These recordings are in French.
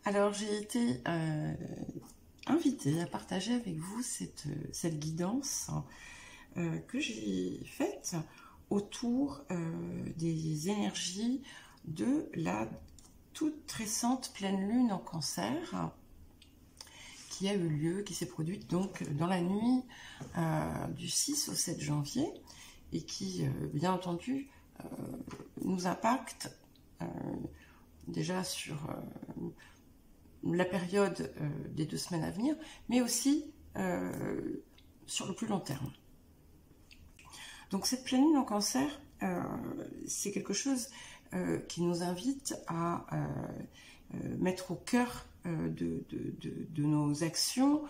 Alors, j'ai été invitée à partager avec vous cette guidance que j'ai faite autour des énergies de la toute récente pleine lune en Cancer qui a eu lieu, qui s'est produite donc dans la nuit du 6 au 7 janvier et qui, bien entendu, nous impacte déjà sur la période des 2 semaines à venir, mais aussi sur le plus long terme. Donc cette pleine lune en Cancer, c'est quelque chose qui nous invite à mettre au cœur de nos actions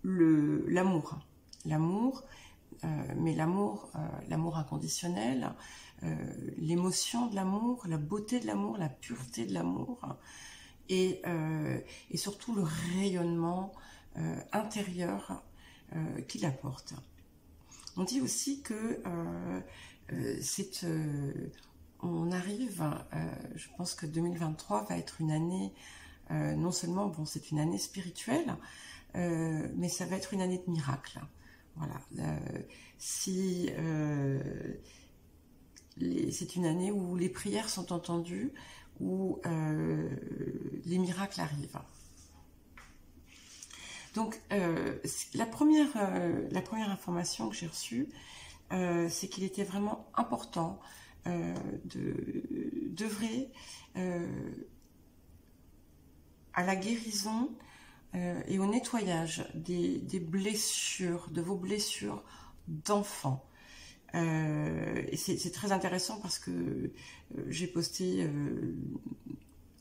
l'amour. L'amour, mais l'amour inconditionnel, l'émotion de l'amour, la beauté de l'amour, la pureté de l'amour, et surtout le rayonnement intérieur qu'il apporte. On dit aussi que on arrive, je pense que 2023 va être une année, non seulement, bon, c'est une année spirituelle, mais ça va être une année de miracles. Voilà. C'est une année où les prières sont entendues, où les miracles arrivent. Donc, la première information que j'ai reçue, c'est qu'il était vraiment important d'œuvrer à la guérison et au nettoyage des blessures, de vos blessures d'enfants. Et c'est très intéressant parce que j'ai posté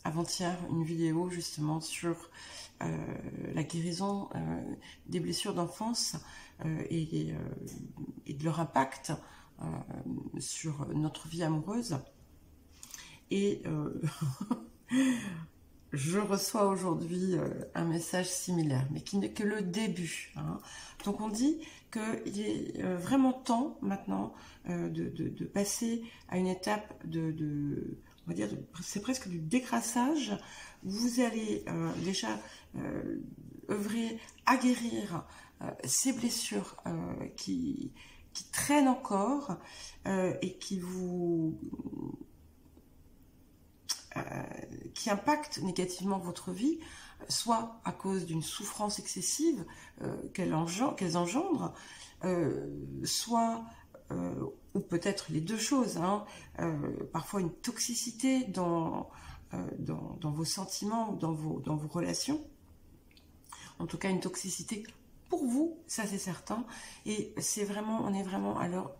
avant-hier une vidéo justement sur la guérison des blessures d'enfance et de leur impact sur notre vie amoureuse. Et je reçois aujourd'hui un message similaire, mais qui n'est que le début. Hein. Donc on dit qu'il est vraiment temps maintenant de passer à une étape on va dire, c'est presque du décrassage. Vous allez déjà œuvrer à guérir ces blessures qui traînent encore et qui impactent négativement votre vie, soit à cause d'une souffrance excessive qu'elles engendrent, soit ou peut-être les deux choses, hein, parfois une toxicité dans vos sentiments ou dans vos relations, en tout cas une toxicité pour vous, ça c'est certain, et on est vraiment à l'heure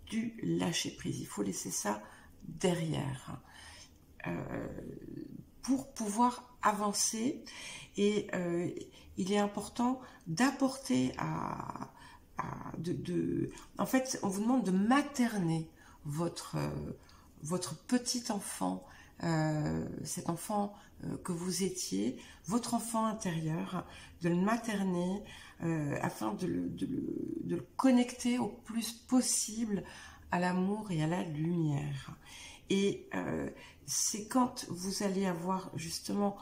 du lâcher prise. Il faut laisser ça derrière pour pouvoir avancer, et il est important d'apporter en fait, on vous demande de materner votre petit enfant, cet enfant que vous étiez, votre enfant intérieur, de le materner afin de le connecter au plus possible à l'amour et à la lumière. Et c'est quand vous allez avoir justement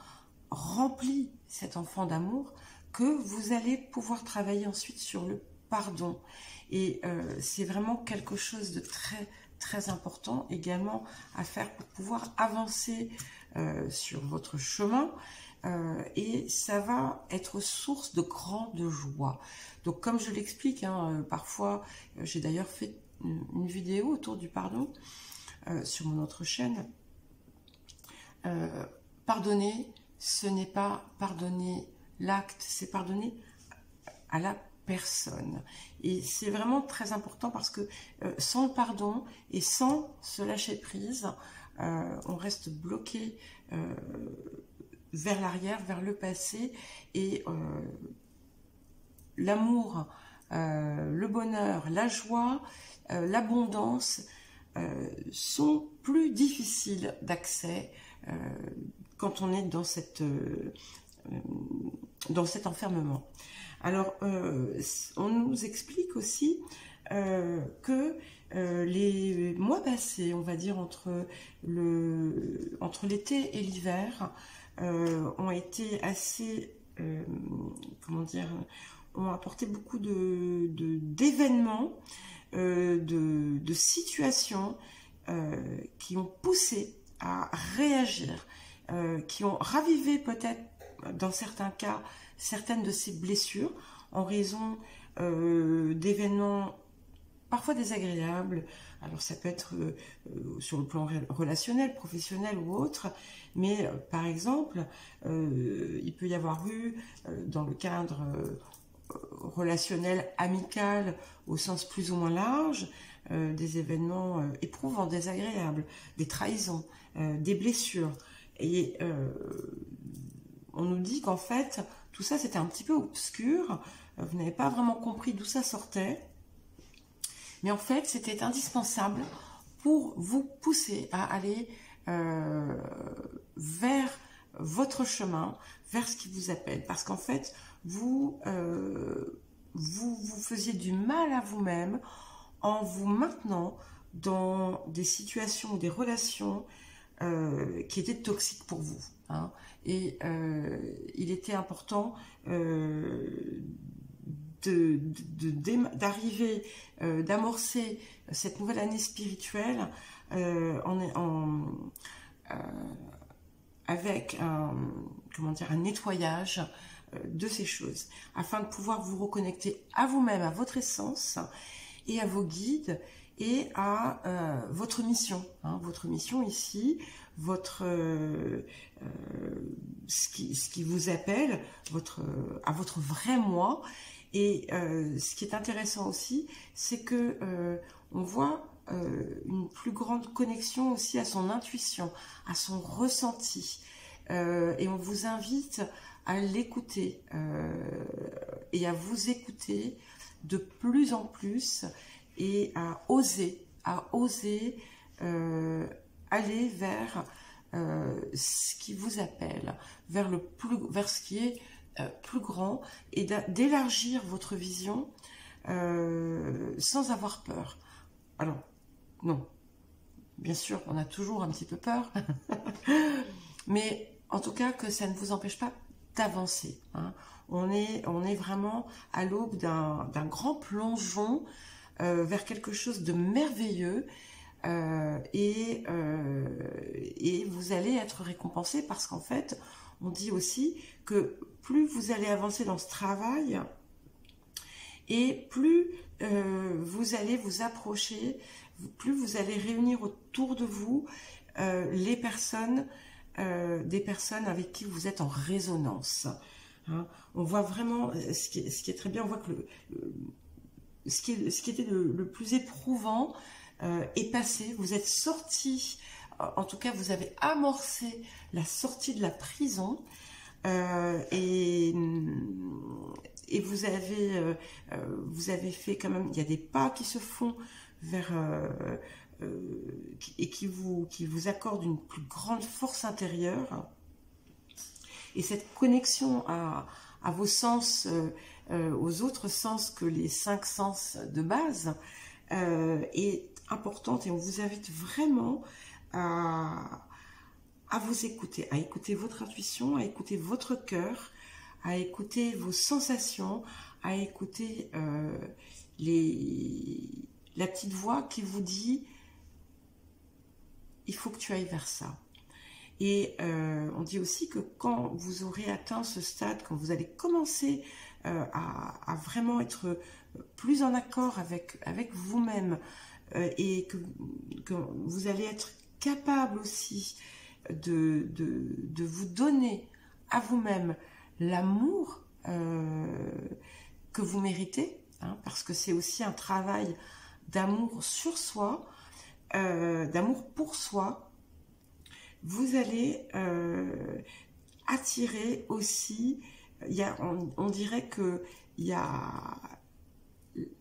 rempli cet enfant d'amour que vous allez pouvoir travailler ensuite sur le pardon. Et c'est vraiment quelque chose de très très important également à faire pour pouvoir avancer sur votre chemin, et ça va être source de grande joie. Donc comme je l'explique, hein, parfois j'ai d'ailleurs fait une vidéo autour du pardon sur mon autre chaîne. Pardonner, ce n'est pas pardonner l'acte, c'est pardonner à la personne. Et c'est vraiment très important parce que sans le pardon et sans se lâcher prise, on reste bloqué vers l'arrière, vers le passé, et l'amour, le bonheur, la joie, l'abondance sont plus difficiles d'accès quand on est dans cet enfermement. Alors, on nous explique aussi que les mois passés, on va dire entre l'été et l'hiver, ont été assez, comment dire, ont apporté beaucoup d'événements, de situations qui ont poussé à réagir, qui ont ravivé peut-être dans certains cas certaines de ces blessures en raison d'événements parfois désagréables. Alors ça peut être sur le plan relationnel, professionnel ou autre, mais par exemple, il peut y avoir eu dans le cadre relationnel, amical, au sens plus ou moins large, des événements éprouvants, désagréables, des trahisons, des blessures. Et on nous dit qu'en fait, tout ça c'était un petit peu obscur, vous n'avez pas vraiment compris d'où ça sortait, mais en fait c'était indispensable pour vous pousser à aller vers votre chemin, vers ce qui vous appelle, parce qu'en fait vous faisiez du mal à vous-même en vous maintenant dans des situations ou des relations qui étaient toxiques pour vous, hein. Et il était important d'arriver, d'amorcer cette nouvelle année spirituelle avec comment dire, un nettoyage de ces choses, afin de pouvoir vous reconnecter à vous-même, à votre essence et à vos guides et à votre mission, hein, votre mission ici, ce qui vous appelle, à votre vrai moi. Et ce qui est intéressant aussi, c'est que on voit une plus grande connexion aussi à son intuition, à son ressenti. Et on vous invite à l'écouter et à vous écouter de plus en plus et à oser aller vers ce qui vous appelle, vers ce qui est plus grand, et d'élargir votre vision sans avoir peur. Alors, non, bien sûr, on a toujours un petit peu peur, mais en tout cas que ça ne vous empêche pas d'avancer, hein. On est vraiment à l'aube d'un grand plongeon vers quelque chose de merveilleux, et vous allez être récompensé, parce qu'en fait, on dit aussi que plus vous allez avancer dans ce travail, et plus vous allez vous approcher, plus vous allez réunir autour de vous des personnes avec qui vous êtes en résonance, hein. On voit vraiment ce qui est très bien. On voit que ce qui était le plus éprouvant est passé. Vous êtes sorti, en tout cas vous avez amorcé la sortie de la prison, et vous avez fait quand même, il y a des pas qui se font vers et qui vous accordent une plus grande force intérieure, et cette connexion à vos sens, aux autres sens que les 5 sens de base, est importante, et on vous invite vraiment à vous écouter, à écouter votre intuition, à écouter votre cœur, à écouter vos sensations, à écouter la petite voix qui vous dit il faut que tu ailles vers ça. Et on dit aussi que quand vous aurez atteint ce stade, quand vous allez commencer à vraiment être plus en accord avec vous-même, et que vous allez être capable aussi de vous donner à vous-même l'amour que vous méritez, hein, parce que c'est aussi un travail d'amour sur soi, d'amour pour soi. Vous allez attirer aussi, on dirait que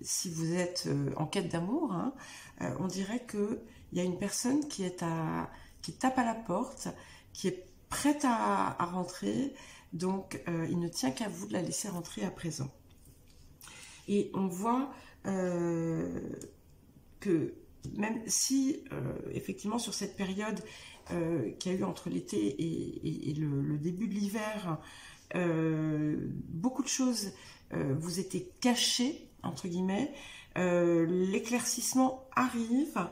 si vous êtes en quête d'amour, hein, on dirait qu'il y a une personne qui tape à la porte, qui est prête à rentrer, donc il ne tient qu'à vous de la laisser rentrer à présent. Et on voit que même si, effectivement, sur cette période qu'il y a eu entre l'été et le début de l'hiver, beaucoup de choses vous étaient cachées, entre guillemets, l'éclaircissement arrive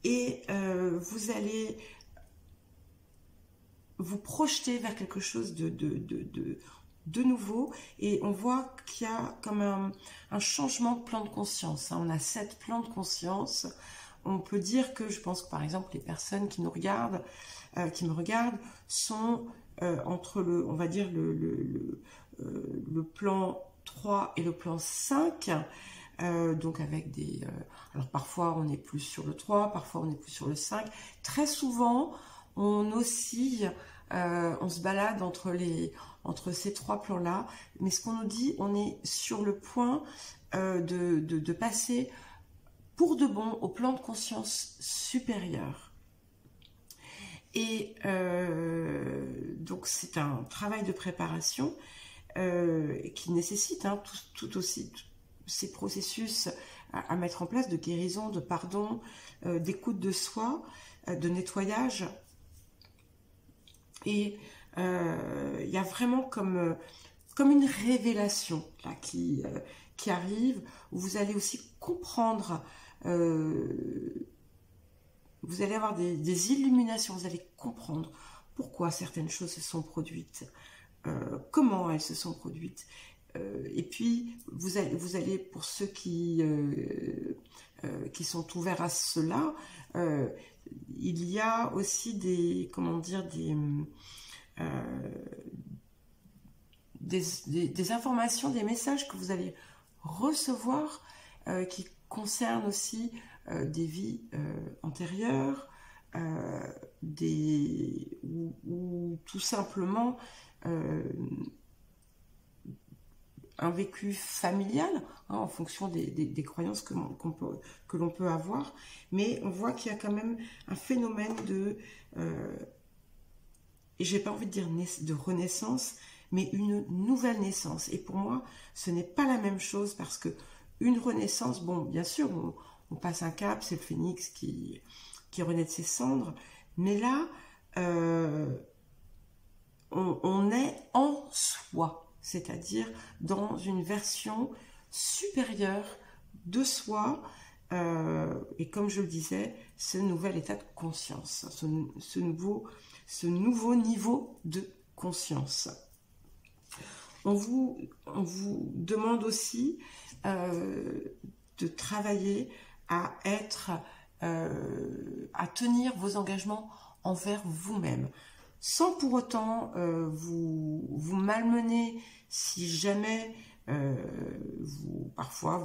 et vous allez vous projeter vers quelque chose de nouveau, et on voit qu'il y a comme un changement de plan de conscience. On a 7 plans de conscience. On peut dire que, je pense que par exemple les personnes qui nous regardent, qui me regardent, sont entre on va dire le plan 3 et le plan 5, donc avec des... alors parfois on est plus sur le 3, parfois on est plus sur le 5. Très souvent on oscille, on se balade entre ces 3 plans-là, mais ce qu'on nous dit, on est sur le point de passer pour de bon au plan de conscience supérieur. Et donc c'est un travail de préparation qui nécessite tout aussi ces processus à mettre en place de guérison, de pardon, d'écoute de soi, de nettoyage. Et il y a vraiment comme une révélation là, qui arrive, où vous allez aussi comprendre, vous allez avoir des illuminations, vous allez comprendre pourquoi certaines choses se sont produites, comment elles se sont produites. Et puis, vous allez pour ceux qui sont ouverts à cela, il y a aussi des informations, des messages que vous allez recevoir qui concernent aussi des vies antérieures, ou tout simplement un vécu familial, en fonction des croyances que l'on peut avoir. Mais on voit qu'il y a quand même un phénomène et j'ai pas envie de dire de renaissance, mais une nouvelle naissance. Et pour moi, ce n'est pas la même chose, parce que une renaissance, bon, bien sûr, on passe un cap, c'est le phénix qui renaît de ses cendres, mais là, on est en soi, c'est-à-dire dans une version supérieure de soi, et comme je le disais, ce nouvel état de conscience, ce nouveau niveau de conscience. On vous demande aussi de travailler à tenir vos engagements envers vous-même, sans pour autant vous malmener si jamais parfois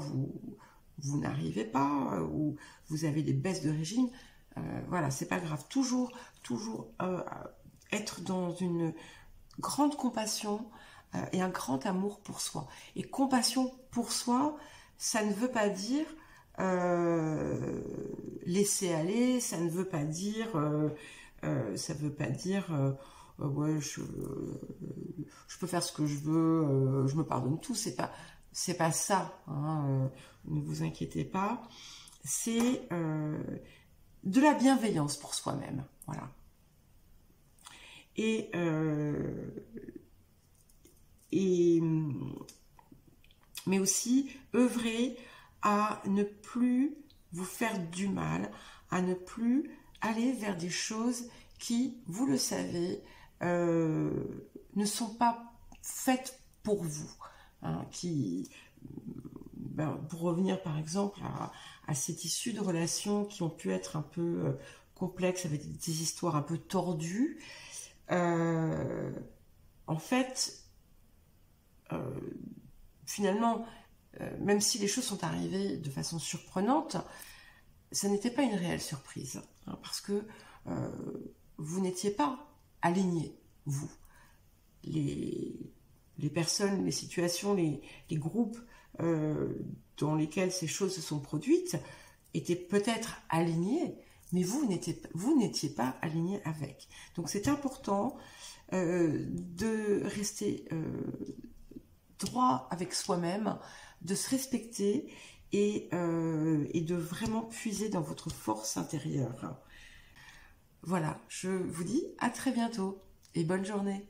vous n'arrivez pas, ou vous avez des baisses de régime. Voilà, c'est pas grave. Toujours être dans une grande compassion et un grand amour pour soi. Et compassion pour soi, ça ne veut pas dire laisser aller, ça ne veut pas dire ouais, je peux faire ce que je veux, je me pardonne tout. C'est pas ça, hein, ne vous inquiétez pas. C'est de la bienveillance pour soi-même, voilà. Mais aussi œuvrer à ne plus vous faire du mal, à ne plus aller vers des choses qui, vous le savez, ne sont pas faites pour vous, hein, pour revenir par exemple à cette issue de relations qui ont pu être un peu complexes, avec des histoires un peu tordues, en fait, finalement, même si les choses sont arrivées de façon surprenante, ça n'était pas une réelle surprise, hein, parce que vous n'étiez pas aligné, vous. Les personnes, les situations, les groupes dans lesquels ces choses se sont produites étaient peut-être alignés, mais vous n'étiez pas aligné avec. Donc c'est important de rester droit avec soi-même, de se respecter et de vraiment puiser dans votre force intérieure. Voilà, je vous dis à très bientôt et bonne journée.